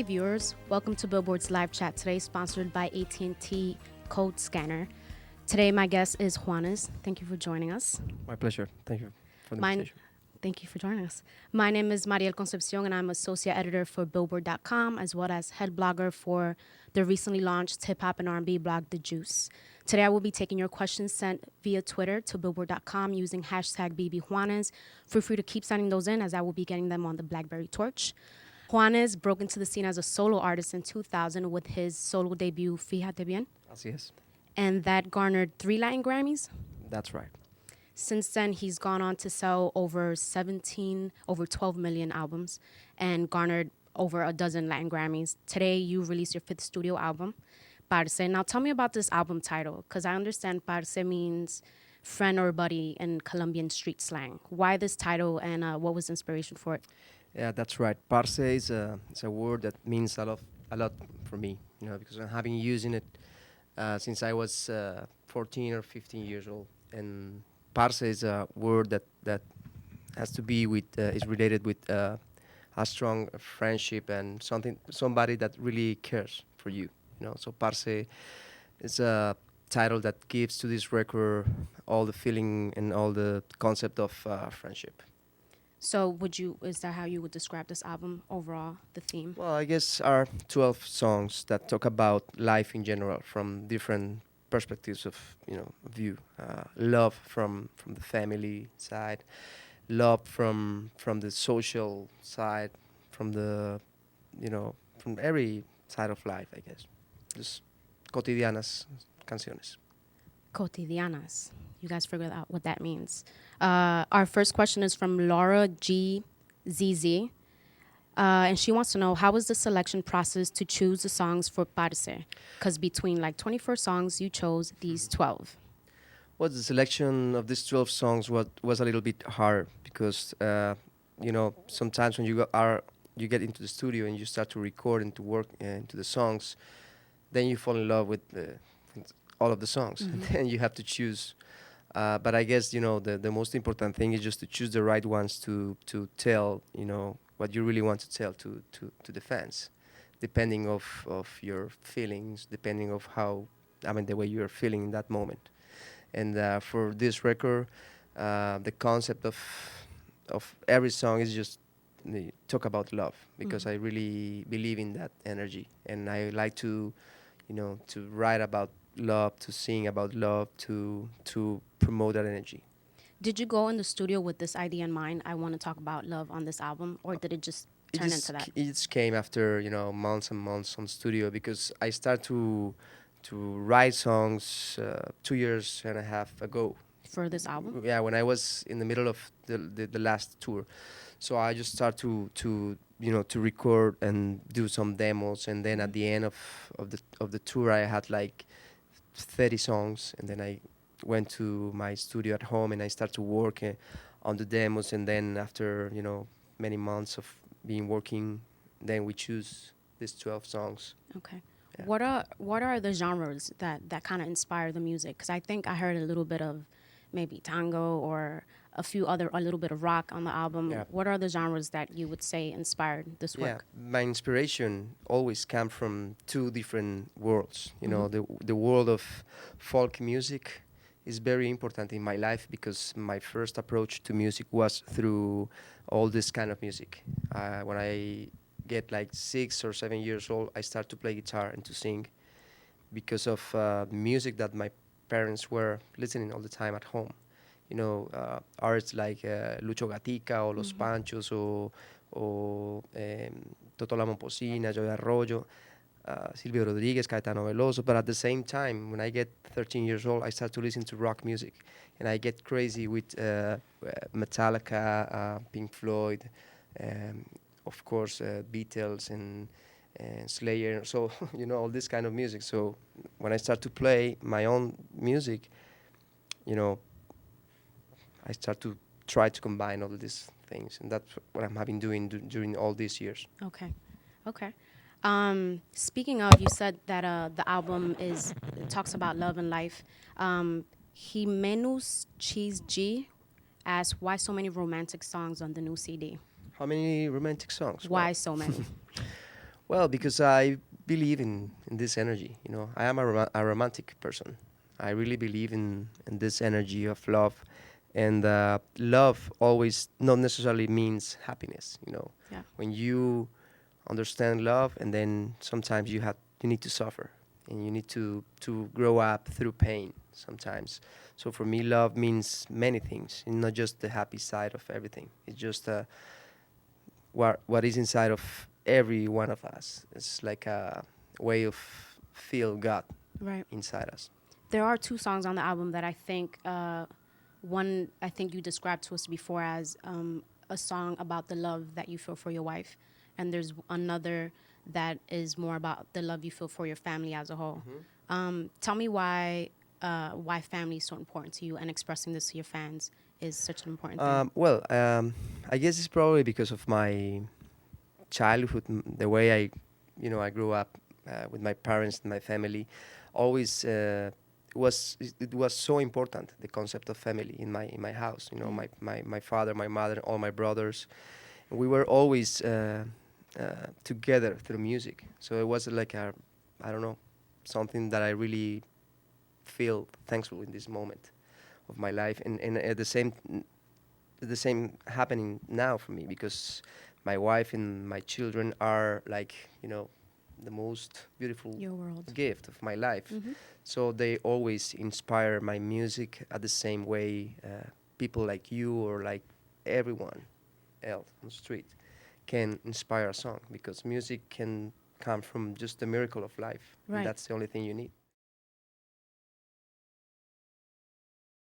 Hey viewers, welcome to Billboard's live chat today, sponsored by AT&T Code Scanner. Today my guest is Juanes. Thank you for joining us. My pleasure. Thank you for the Mine, invitation. Thank you for joining us. My name is Mariel Concepcion, and I'm associate editor for Billboard.com, as well as head blogger for the recently launched hip-hop and R&B blog, The Juice. Today I will be taking your questions sent via Twitter to Billboard.com using hashtag BBJuanes. Feel free to keep sending those in, as I will be getting them on the BlackBerry Torch. Juanes broke into the scene as a solo artist in 2000 with his solo debut, Fíjate Bien, Así es. and that garnered 3 Latin Grammys. That's right. Since then, he's gone on to sell over 12 million albums and garnered over a dozen Latin Grammys. Today, you released your 5th studio album, Parce. Now, tell me about this album title, because I understand Parce means friend or buddy in Colombian street slang. Why this title, and what was the inspiration for it? Yeah, that's right. Parce is a word that means a lot for me, because I have been using it since I was 14 or 15 years old. And parce is a word that has to be with, is related with a strong friendship and somebody that really cares for you. So parce is a title that gives to this record all the feeling and all the concept of friendship. So is that how you would describe this album overall, the theme? Well, I guess are 12 songs that talk about life in general from different perspectives of view. Love from the family side, love from the social side, from the from every side of life, I guess. Just cotidianas canciones. Cotidianas. You guys figured out what that means. Our first question is from Laura GZZ. And she wants to know, how was the selection process to choose the songs for Parce? Because between 24 songs, you chose these 12. Well, the selection of these 12 songs was a little bit hard because, sometimes when you get into the studio and you start to record and to work into the songs, then you fall in love with all of the songs. Mm-hmm. And then you have to choose. But I guess, the most important thing is just to choose the right ones to tell, what you really want to tell to the fans, depending of your feelings, depending of the way you're feeling in that moment. And for this record, the concept of every song is just talk about love, because I really believe in that energy, and I like to write about love, to sing about love, to promote that energy. Did you go in the studio with this idea in mind? I want to talk about love on this album, or did it just turn into that? It just came after months and months on studio, because I started to write songs 2.5 years ago. For this album? Yeah, when I was in the middle of the last tour, so I just start to record and do some demos, and then at the end of the tour, I had 30 songs, and then I went to my studio at home and I started to work on the demos, and then after many months of being working, then we choose these 12 songs. Okay. Yeah. What are the genres that kind of inspire the music? Because I think I heard a little bit of maybe tango or a little bit of rock on the album. Yeah. What are the genres that you would say inspired this work? Yeah, my inspiration always came from two different worlds. The world of folk music is very important in my life, because my first approach to music was through all this kind of music. When I get 6 or 7 years old, I start to play guitar and to sing because of music that my parents were listening all the time at home. Artists like Lucho Gatica or Los Panchos o Toto La Momposina, Joey Arroyo, Silvio Rodriguez, Caetano Veloso. But at the same time, when I get 13 years old, I start to listen to rock music, and I get crazy with Metallica, Pink Floyd, of course, Beatles and Slayer. So all this kind of music. So when I start to play my own music, I start to try to combine all of these things, and that's what I'm having doing during all these years. Okay. Speaking of, you said that the album it talks about love and life. Jimenus Cheese G asked, why so many romantic songs on the new CD? How many romantic songs? Why so many? Well, because I believe in this energy. I am a romantic person. I really believe in this energy of love, and love always not necessarily means happiness. Yeah. When you understand love, and then sometimes you need to suffer, and you need to grow up through pain sometimes. So for me, love means many things, and not just the happy side of everything. It's just what is inside of every one of us. It's like a way of feel God Right. inside us. There are two songs on the album that I think one I think you described to us before as a song about the love that you feel for your wife, and there's another that is more about the love you feel for your family as a whole. Tell me why family is so important to you, and expressing this to your fans is such an important thing. I guess it's probably because of my childhood, the way I grew up with my parents and my family. Always it was so important, the concept of family in my house. My father, my mother, all my brothers. We were always together through music. So it was like I don't know, something that I really feel thankful in this moment of my life, and at the same happening now for me, because my wife and my children are like the most beautiful Your world. gift of my life. Hmm. So they always inspire my music at the same way people like you or like everyone else on the street can inspire a song, because music can come from just the miracle of life, and Right. that's the only thing you need.